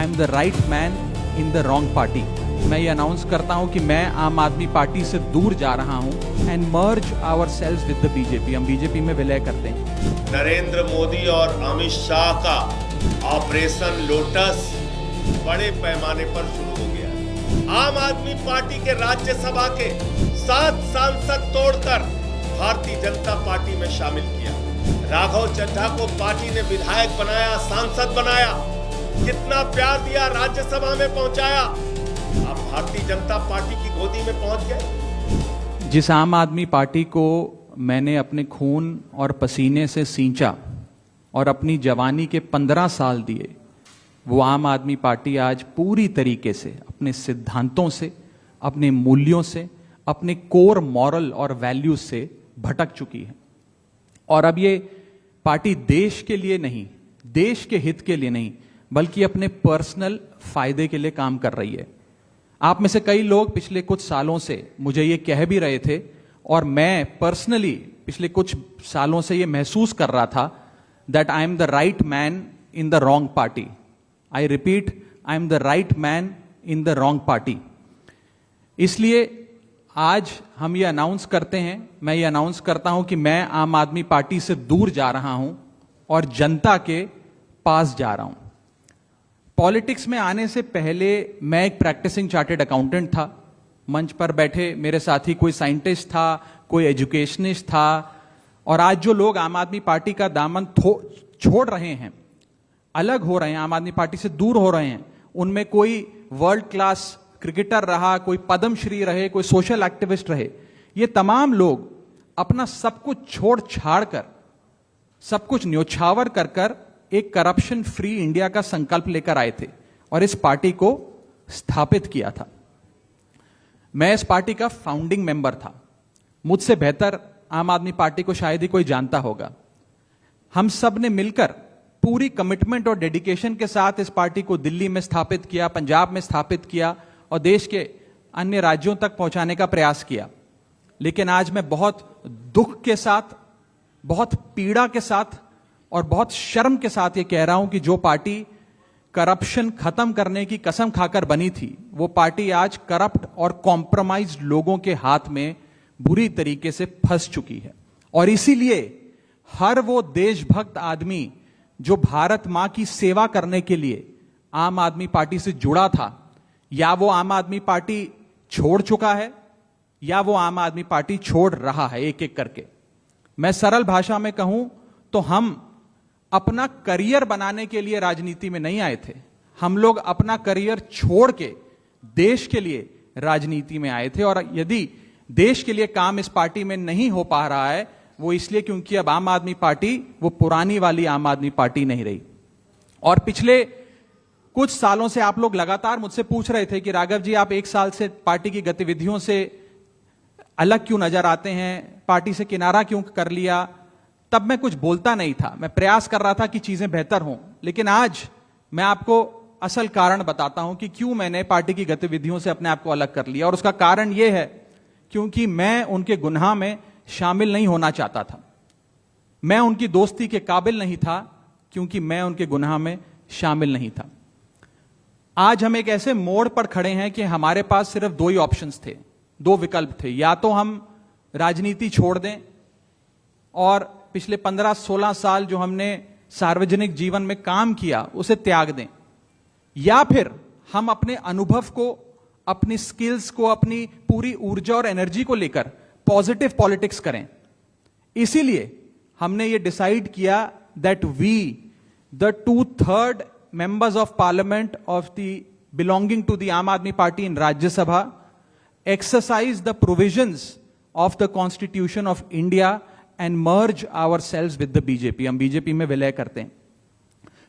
I am the right man in the wrong party. मैं ये announce करता हूं कि मैं आम आदमी पार्टी से दूर जा रहा हूं and merge ourselves with the BJP. हम बीजेपी में विलय करते हैं। नरेंद्र मोदी और अमित शाह का ऑपरेशन लोटस बड़े पैमाने पर शुरू हो गया। आम आदमी पार्टी के राज्यसभा के 7 सांसद तोड़कर भारतीय जनता पार्टी में शामिल किया। राघव चड्ढा को पार्टी ने विधायक बनाया, सांसद बनाया, कितना प्यार दिया, राज्यसभा में पहुंचाया। आप भारतीय जनता पार्टी की गोदी में पहुंच गए। जिस आम आदमी पार्टी को मैंने अपने खून और पसीने से सींचा और अपनी जवानी के 15 साल दिए, वो आम आदमी पार्टी आज पूरी तरीके से अपने सिद्धांतों से, अपने मूल्यों से, अपने कोर मॉरल और वैल्यूज से भटक चुकी है। और अब ये पार्टी देश के लिए नहीं, देश के हित के लिए नहीं, बल्कि अपने पर्सनल फायदे के लिए काम कर रही है। आप में से कई लोग पिछले कुछ सालों से मुझे ये कह भी रहे थे, और मैं पर्सनली पिछले कुछ सालों से ये महसूस कर रहा था that I am the right man in the wrong party. I repeat, I am the right man in the wrong party. इसलिए आज हम ये अनाउंस करते हैं, मैं ये अनाउंस करता हूं कि मैं आम आदमी पार्टी से दूर जा रहा हूं और जनता के पास जा रहा हूं। पॉलिटिक्स में आने से पहले मैं एक प्रैक्टिसिंग चार्टर्ड अकाउंटेंट था। मंच पर बैठे मेरे साथी कोई साइंटिस्ट था, कोई एजुकेशनिस्ट था, और आज जो लोग आम आदमी पार्टी का दामन छोड़ रहे हैं, अलग हो रहे हैं, आम आदमी पार्टी से दूर हो रहे हैं, उनमें कोई वर्ल्ड क्लास क्रिकेटर रहा, कोई पद्मश्री रहे, कोई सोशल एक्टिविस्ट रहे। ये तमाम लोग अपना सब कुछ छोड़ छाड़ कर, सब कुछ न्योछावर कर कर एक करप्शन फ्री इंडिया का संकल्प लेकर आए थे और इस पार्टी को स्थापित किया था। मैं इस पार्टी का फाउंडिंग मेंबर था। मुझसे बेहतर आम आदमी पार्टी को शायद ही कोई जानता होगा। हम सब ने मिलकर पूरी कमिटमेंट और डेडिकेशन के साथ इस पार्टी को दिल्ली में स्थापित किया, पंजाब में स्थापित किया और देश के अन्य राज्यों तक पहुंचाने का प्रयास किया। लेकिन आज मैं बहुत दुख के साथ, बहुत पीड़ा के साथ और बहुत शर्म के साथ ये कह रहा हूं कि जो पार्टी करप्शन खत्म करने की कसम खाकर बनी थी, वो पार्टी आज करप्ट और कॉम्प्रोमाइज्ड लोगों के हाथ में बुरी तरीके से फंस चुकी है। और इसीलिए हर वो देशभक्त आदमी जो भारत मां की सेवा करने के लिए आम आदमी पार्टी से जुड़ा था, या वो आम आदमी पार्टी छोड़ चुका है या वो आम आदमी पार्टी छोड़ रहा है, एक एक करके। मैं सरल भाषा में कहूं तो हम अपना करियर बनाने के लिए राजनीति में नहीं आए थे। हम लोग अपना करियर छोड़ के देश के लिए राजनीति में आए थे। और यदि देश के लिए काम इस पार्टी में नहीं हो पा रहा है, वो इसलिए क्योंकि अब आम आदमी पार्टी वो पुरानी वाली आम आदमी पार्टी नहीं रही। और पिछले कुछ सालों से आप लोग लगातार मुझसे पूछ रहे थे कि राघव जी, आप 1 साल से पार्टी की गतिविधियों से अलग क्यों नजर आते हैं, पार्टी से किनारा क्यों कर लिया। तब मैं कुछ बोलता नहीं था, मैं प्रयास कर रहा था कि चीजें बेहतर हों। लेकिन आज मैं आपको असल कारण बताता हूं कि क्यों मैंने पार्टी की गतिविधियों से अपने आप को अलग कर लिया। और उसका कारण यह है क्योंकि मैं उनके गुनाह में शामिल नहीं होना चाहता था। मैं उनकी दोस्ती के काबिल नहीं था क्योंकि मैं उनके गुनाह में शामिल नहीं था। आज हम एक ऐसे मोड़ पर खड़े हैं कि हमारे पास सिर्फ 2 ही ऑप्शंस थे, 2 विकल्प थे। या तो हम राजनीति छोड़ दें और पिछले 15-16 साल जो हमने सार्वजनिक जीवन में काम किया उसे त्याग दें, या फिर हम अपने अनुभव को, अपनी स्किल्स को, अपनी पूरी ऊर्जा और एनर्जी को लेकर पॉजिटिव पॉलिटिक्स करें। इसीलिए हमने ये डिसाइड किया that we, the 2/3 members of parliament of the belonging to the Aam Aadmi Party in Rajya Sabha exercise the provisions of the Constitution of India and merge ourselves with the BJP। हम BJP में विलय करते हैं।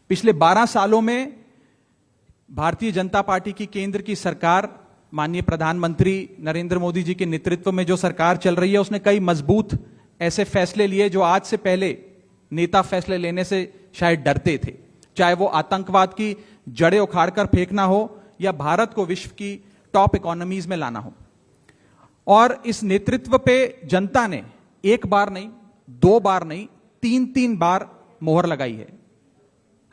पिछले 12 सालों में Bharatiya Janata party की केंद्र की सरकार, माननीय प्रधानमंत्री नरेंद्र मोदी जी के नेतृत्व में जो सरकार चल रही है, उसने कई मजबूत ऐसे फैसले लिए जो आज से पहले नेता फैसले लेने से शायद डरते थे। चाहे वो आतंकवाद की जड़ें उखाड़कर फेंकना हो या भारत को विश्व की टॉप इकोनॉमीज में लाना हो। और इस नेतृत्व पे जनता ने 1 बार नहीं, 2 बार नहीं, 3-3 बार मोहर लगाई है।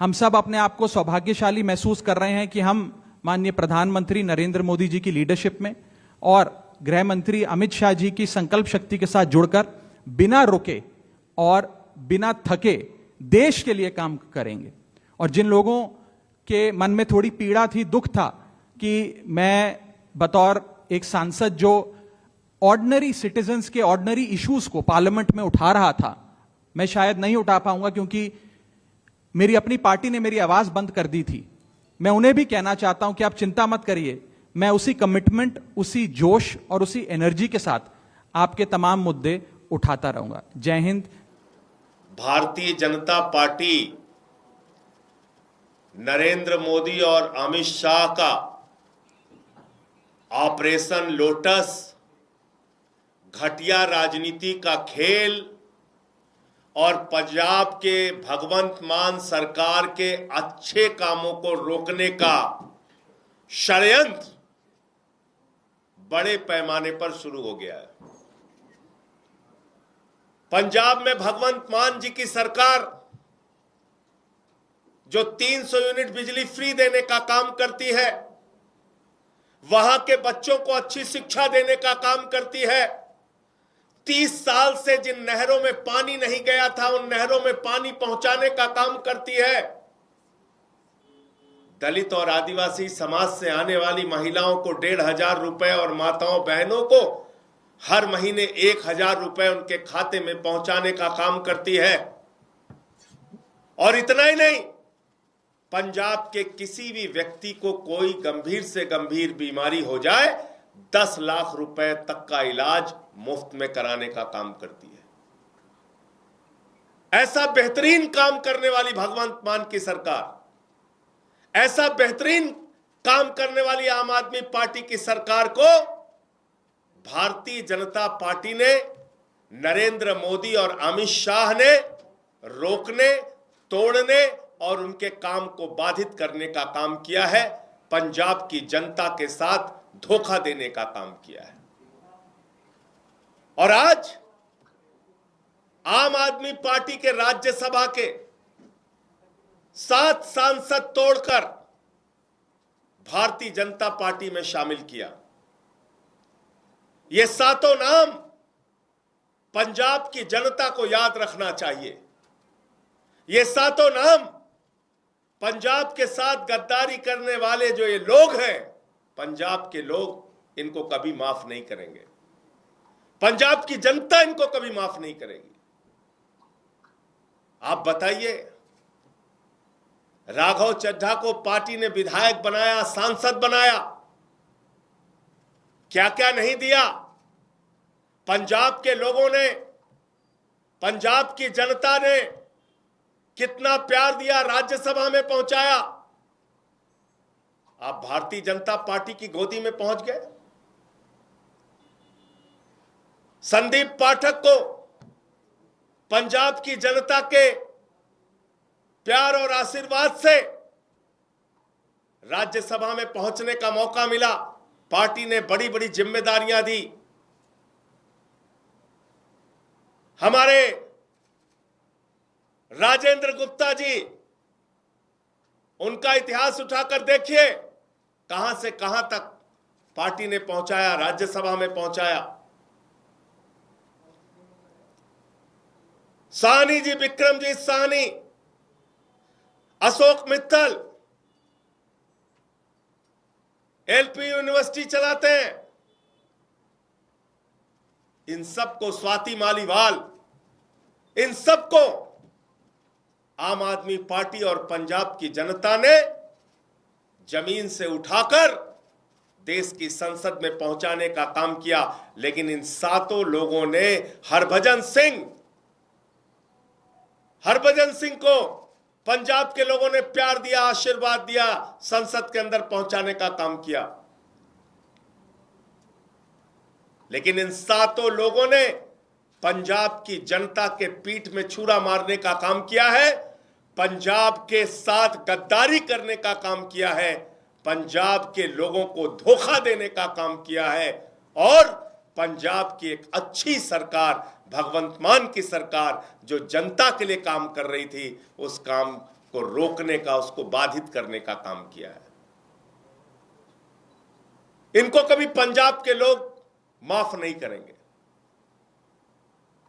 हम सब अपने आप को सौभाग्यशाली महसूस कर रहे हैं कि हम माननीय प्रधानमंत्री नरेंद्र मोदी जी की लीडरशिप में और गृह मंत्री अमित शाह जी की संकल्प शक्ति के साथ जुड़कर बिना रुके और बिना थके देश के लिए काम करेंगे। और जिन लोगों के मन में थोड़ी पीड़ा थी, दुख था कि मैं बतौर एक सांसद जो ऑर्डिनरी सिटीजन्स के ऑर्डिनरी इश्यूज को पार्लियामेंट में उठा रहा था, मैं शायद नहीं उठा पाऊंगा क्योंकि मेरी अपनी पार्टी ने मेरी आवाज बंद कर दी थी। मैं उन्हें भी कहना चाहता हूं कि आप चिंता मत करिए, मैं उसी कमिटमेंट, उसी जोश और उसी एनर्जी के साथ आपके तमाम मुद्दे उठाता रहूंगा। जय हिंद। भारतीय जनता पार्टी नरेंद्र मोदी और अमित शाह का ऑपरेशन लोटस घटिया राजनीति का खेल और पंजाब के भगवंत मान सरकार के अच्छे कामों को रोकने का षड्यंत्र बड़े पैमाने पर शुरू हो गया है। पंजाब में भगवंत मान जी की सरकार जो 300 यूनिट बिजली फ्री देने का काम करती है, वहां के बच्चों को अच्छी शिक्षा देने का काम करती है, 30 साल से जिन नहरों में पानी नहीं गया था उन नहरों में पानी पहुंचाने का काम करती है, दलित और आदिवासी समाज से आने वाली महिलाओं को 1,500 रुपए और माताओं बहनों को हर महीने 1,000 रुपए उनके खाते में पहुंचाने का काम करती है। और इतना ही नहीं, पंजाब के किसी भी व्यक्ति को कोई गंभीर से गंभीर बीमारी हो जाए 10 लाख रुपए तक का इलाज मुफ्त में कराने का काम करती है। ऐसा बेहतरीन काम करने वाली भगवंत मान की सरकार, ऐसा बेहतरीन काम करने वाली आम आदमी पार्टी की सरकार को भारतीय जनता पार्टी ने, नरेंद्र मोदी और अमित शाह ने रोकने, तोड़ने और उनके काम को बाधित करने का काम किया है। पंजाब की जनता के साथ धोखा देने का काम किया है। और आज आम आदमी पार्टी के राज्यसभा के 7 सांसद तोड़कर भारतीय जनता पार्टी में शामिल किया। ये 7 नाम पंजाब की जनता को याद रखना चाहिए। ये 7 नाम पंजाब के साथ गद्दारी करने वाले जो ये लोग हैं, पंजाब के लोग इनको कभी माफ नहीं करेंगे। पंजाब की जनता इनको कभी माफ नहीं करेगी। आप बताइए, राघव चड्ढा को पार्टी ने विधायक बनाया, सांसद बनाया, क्या क्या नहीं दिया। पंजाब के लोगों ने, पंजाब की जनता ने कितना प्यार दिया, राज्यसभा में पहुंचाया। आप भारतीय जनता पार्टी की गोदी में पहुंच गए। संदीप पाठक को पंजाब की जनता के प्यार और आशीर्वाद से राज्यसभा में पहुंचने का मौका मिला। पार्टी ने बड़ी बड़ी जिम्मेदारियां दी। हमारे राजेंद्र गुप्ता जी, उनका इतिहास उठाकर देखिए, कहां से कहां तक पार्टी ने पहुंचाया, राज्यसभा में पहुंचाया। साहनी जी, विक्रमजीत साहनी, अशोक मित्तल एलपी यूनिवर्सिटी चलाते हैं। इन सबको, स्वाति मालीवाल, इन सबको आम आदमी पार्टी और पंजाब की जनता ने जमीन से उठाकर देश की संसद में पहुंचाने का काम किया। लेकिन इन 7 लोगों ने हरभजन सिंह को पंजाब के लोगों ने प्यार दिया, आशीर्वाद दिया, संसद के अंदर पहुंचाने का काम किया। लेकिन इन 7 लोगों ने पंजाब की जनता के पीठ में छुरा मारने का काम किया है, पंजाब के साथ गद्दारी करने का काम किया है, पंजाब के लोगों को धोखा देने का काम किया है और पंजाब की एक अच्छी सरकार, भगवंत मान की सरकार जो जनता के लिए काम कर रही थी, उस काम को रोकने का, उसको बाधित करने का काम किया है। इनको कभी पंजाब के लोग माफ नहीं करेंगे।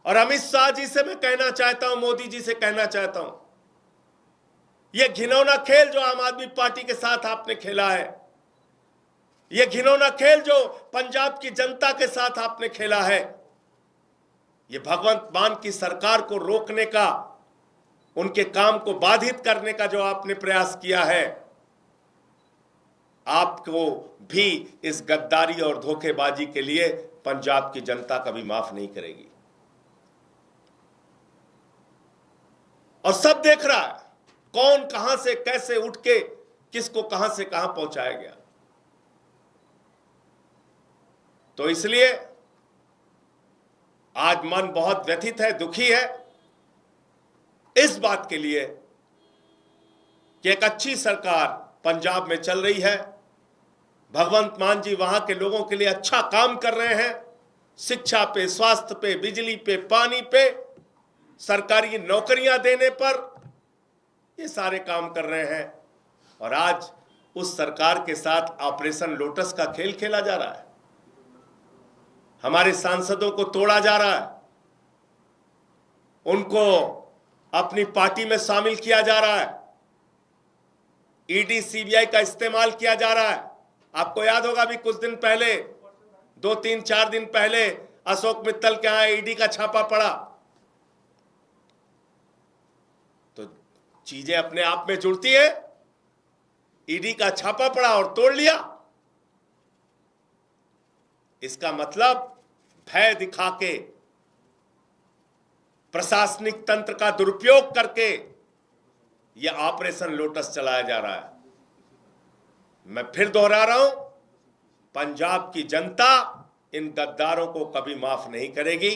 और अमित शाह जी से मैं कहना चाहता हूं, मोदी जी से कहना चाहता हूं, यह घिनौना खेल जो आम आदमी पार्टी के साथ आपने खेला है, यह घिनौना खेल जो पंजाब की जनता के साथ आपने खेला है, यह भगवंत मान की सरकार को रोकने का, उनके काम को बाधित करने का जो आपने प्रयास किया है, आपको भी इस गद्दारी और धोखेबाजी के लिए पंजाब की जनता कभी माफ नहीं करेगी। और सब देख रहा है कौन कहां से कैसे उठ के किसको कहां से कहां पहुंचाया गया। तो इसलिए आज मन बहुत व्यथित है, दुखी है इस बात के लिए कि एक अच्छी सरकार पंजाब में चल रही है, भगवंत मान जी वहां के लोगों के लिए अच्छा काम कर रहे हैं, शिक्षा पे, स्वास्थ्य पे, बिजली पे, पानी पे, सरकारी नौकरियां देने पर, ये सारे काम कर रहे हैं। और आज उस सरकार के साथ ऑपरेशन लोटस का खेल खेला जा रहा है, हमारे सांसदों को तोड़ा जा रहा है, उनको अपनी पार्टी में शामिल किया जा रहा है, ईडी सीबीआई का इस्तेमाल किया जा रहा है। आपको याद होगा भी कुछ दिन पहले, 2-3-4 दिन पहले अशोक मित्तल के यहां ईडी का छापा पड़ा। तो चीजें अपने आप में जुड़ती है, ईडी का छापा पड़ा और तोड़ लिया। इसका मतलब भय दिखा के, प्रशासनिक तंत्र का दुरुपयोग करके यह ऑपरेशन लोटस चलाया जा रहा है। मैं फिर दोहरा रहा हूं, पंजाब की जनता इन गद्दारों को कभी माफ नहीं करेगी।